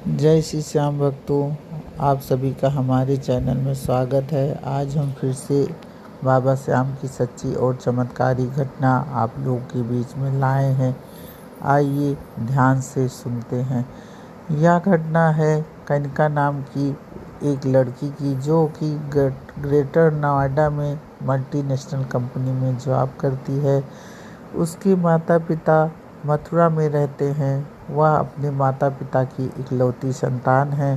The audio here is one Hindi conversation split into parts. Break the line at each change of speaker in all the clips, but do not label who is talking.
जय श्री श्याम भक्तों, आप सभी का हमारे चैनल में स्वागत है। आज हम फिर से बाबा श्याम की सच्ची और चमत्कारी घटना आप लोगों के बीच में लाए हैं। आइए ध्यान से सुनते हैं। यह घटना है कनिका नाम की एक लड़की की, जो कि ग्रेटर नोएडा में मल्टीनेशनल कंपनी में जॉब करती है। उसके माता पिता मथुरा में रहते हैं। वह अपने माता पिता की इकलौती संतान है।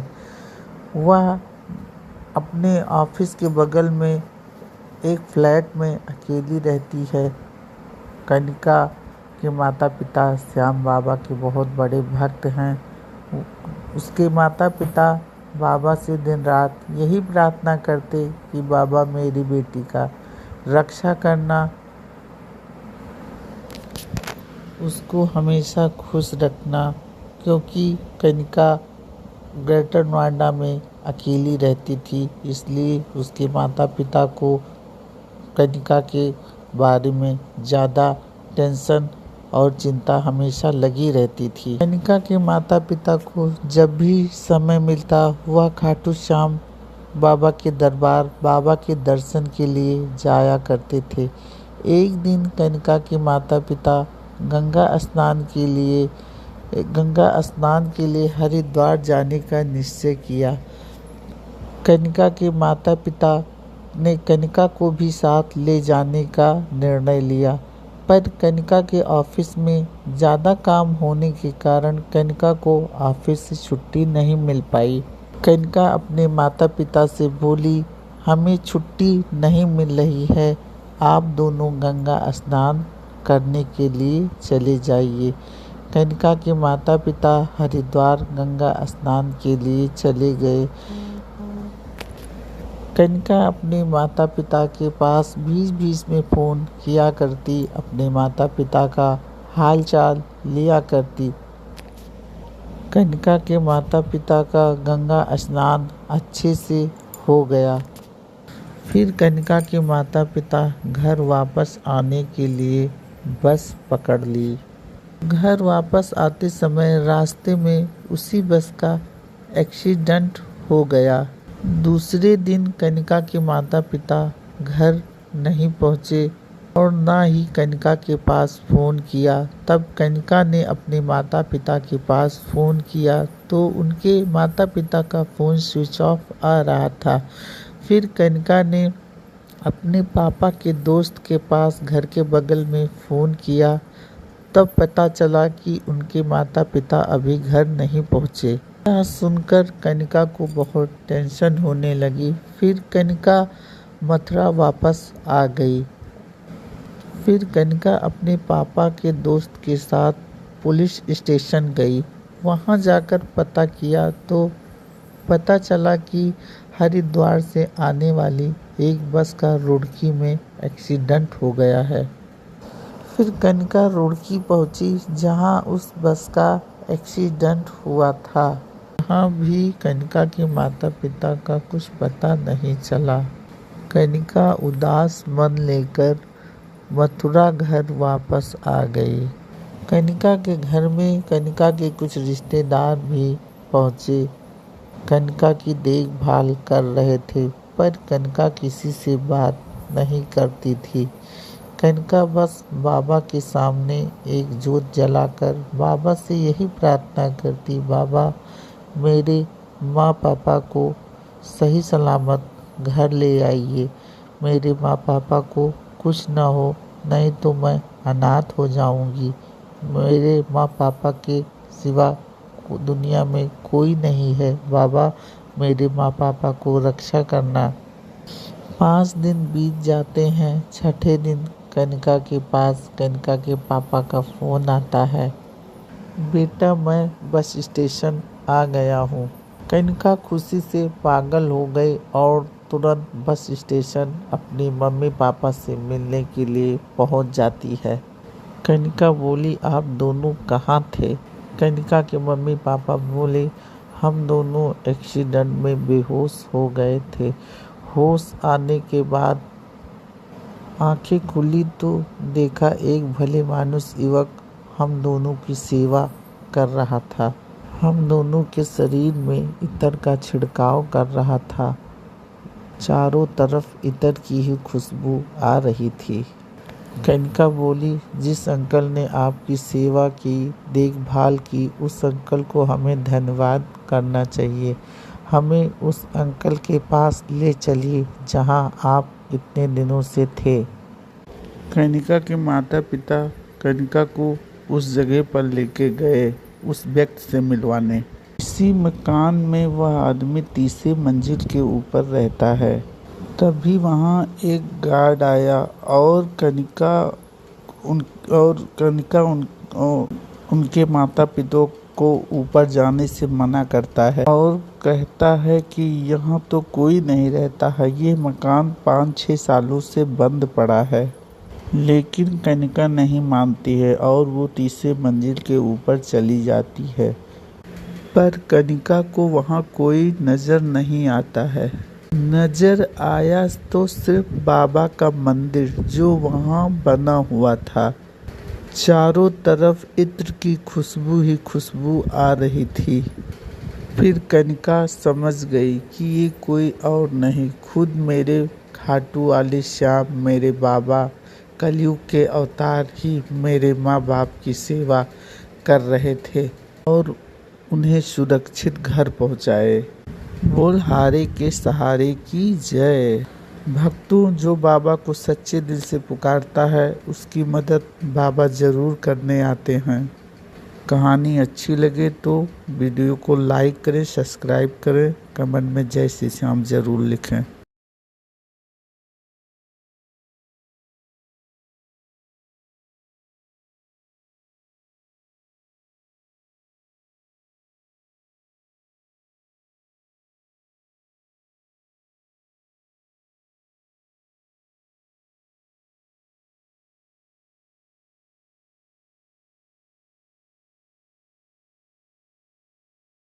वह अपने ऑफिस के बगल में एक फ्लैट में अकेली रहती है। कनिका के माता पिता श्याम बाबा के बहुत बड़े भक्त हैं। उसके माता पिता बाबा से दिन रात यही प्रार्थना करते कि बाबा मेरी बेटी का रक्षा करना, उसको हमेशा खुश रखना, क्योंकि कनिका ग्रेटर नोएडा में अकेली रहती थी। इसलिए उसके माता पिता को कनिका के बारे में ज़्यादा टेंशन और चिंता हमेशा लगी रहती थी। कनिका के माता पिता को जब भी समय मिलता वह खाटू श्याम बाबा के दरबार, बाबा के दर्शन के लिए जाया करते थे। एक दिन कनिका के माता पिता गंगा स्नान के लिए हरिद्वार जाने का निश्चय किया। कनिका के माता पिता ने कनिका को भी साथ ले जाने का निर्णय लिया, पर कनिका के ऑफिस में ज़्यादा काम होने के कारण कनिका को ऑफिस से छुट्टी नहीं मिल पाई। कनिका अपने माता पिता से बोली, हमें छुट्टी नहीं मिल रही है, आप दोनों गंगा स्नान करने के लिए चले जाइए। कनिका के माता पिता हरिद्वार गंगा स्नान के लिए चले गए। कनिका अपने माता पिता के पास बीच में फ़ोन किया करती, अपने माता पिता का हाल चाल लिया करती। कनिका के माता पिता का गंगा स्नान अच्छे से हो गया। फिर कनिका के माता पिता घर वापस आने के लिए बस पकड़ ली। घर वापस आते समय रास्ते में उसी बस का एक्सीडेंट हो गया। दूसरे दिन कनिका के माता पिता घर नहीं पहुँचे और ना ही कनिका के पास फ़ोन किया। तब कनिका ने अपने माता पिता के पास फ़ोन किया तो उनके माता पिता का फ़ोन स्विच ऑफ आ रहा था। फिर कनिका ने अपने पापा के दोस्त के पास घर के बगल में फ़ोन किया। तब पता चला कि उनके माता पिता अभी घर नहीं पहुँचे। यह सुनकर कनिका को बहुत टेंशन होने लगी। फिर कनिका मथुरा वापस आ गई। फिर कनिका अपने पापा के दोस्त के साथ पुलिस स्टेशन गई। वहां जाकर पता किया तो पता चला कि हरिद्वार से आने वाली एक बस का रुड़की में एक्सीडेंट हो गया है। फिर कनिका रुड़की पहुंची, जहां उस बस का एक्सीडेंट हुआ था। यहाँ भी कनिका के माता पिता का कुछ पता नहीं चला। कनिका उदास मन लेकर मथुरा घर वापस आ गई। कनिका के घर में कनिका के कुछ रिश्तेदार भी पहुँचे। कनिका की देखभाल कर रहे थे, पर कनिका किसी से बात नहीं करती थी। कनिका बस बाबा के सामने एक जोत जलाकर बाबा से यही प्रार्थना करती, बाबा मेरे माँ पापा को सही सलामत घर ले आइए। मेरे माँ पापा को कुछ न हो, नहीं तो मैं अनाथ हो जाऊंगी। मेरे माँ पापा के सिवा दुनिया में कोई नहीं है। बाबा मेरे माँ पापा को रक्षा करना। 5 दिन बीत जाते हैं। छठे दिन कनिका के पास कनिका के पापा का फ़ोन आता है, बेटा मैं बस स्टेशन आ गया हूँ। कनिका खुशी से पागल हो गई और तुरंत बस स्टेशन अपनी मम्मी पापा से मिलने के लिए पहुँच जाती है। कनिका बोली, आप दोनों कहाँ थे? कनिका के मम्मी पापा बोले, हम दोनों एक्सीडेंट में बेहोश हो गए थे। होश आने के बाद आंखें खुली तो देखा एक भले मानुस युवक हम दोनों की सेवा कर रहा था। हम दोनों के शरीर में इत्र का छिड़काव कर रहा था। चारों तरफ इत्र की ही खुशबू आ रही थी। कनिका बोली, जिस अंकल ने आपकी सेवा की, देखभाल की, उस अंकल को हमें धन्यवाद करना चाहिए। हमें उस अंकल के पास ले चलिए जहां आप इतने दिनों से थे। कनिका के माता पिता कनिका को उस जगह पर लेके गए उस व्यक्ति से मिलवाने। इसी मकान में वह आदमी तीसरे मंजिल के ऊपर रहता है। तभी वहाँ एक गार्ड आया और उनके माता पिता को ऊपर जाने से मना करता है और कहता है कि यहाँ तो कोई नहीं रहता है, ये मकान 5-6 सालों से बंद पड़ा है। लेकिन कनिका नहीं मानती है और वो तीसरे मंजिल के ऊपर चली जाती है। पर कनिका को वहाँ कोई नजर नहीं आता है। नजर आया तो सिर्फ बाबा का मंदिर जो वहाँ बना हुआ था। चारों तरफ इत्र की खुशबू ही खुशबू आ रही थी। फिर कनिका समझ गई कि ये कोई और नहीं, खुद मेरे खाटू वाले श्याम, मेरे बाबा कलयुग के अवतार ही मेरे माँ बाप की सेवा कर रहे थे और उन्हें सुरक्षित घर पहुँचाए। बोल हारे के सहारे की जय। भक्तों, जो बाबा को सच्चे दिल से पुकारता है उसकी मदद बाबा ज़रूर करने आते हैं। कहानी अच्छी लगे तो वीडियो को लाइक करें, सब्सक्राइब करें, कमेंट में जय श्री श्याम ज़रूर लिखें।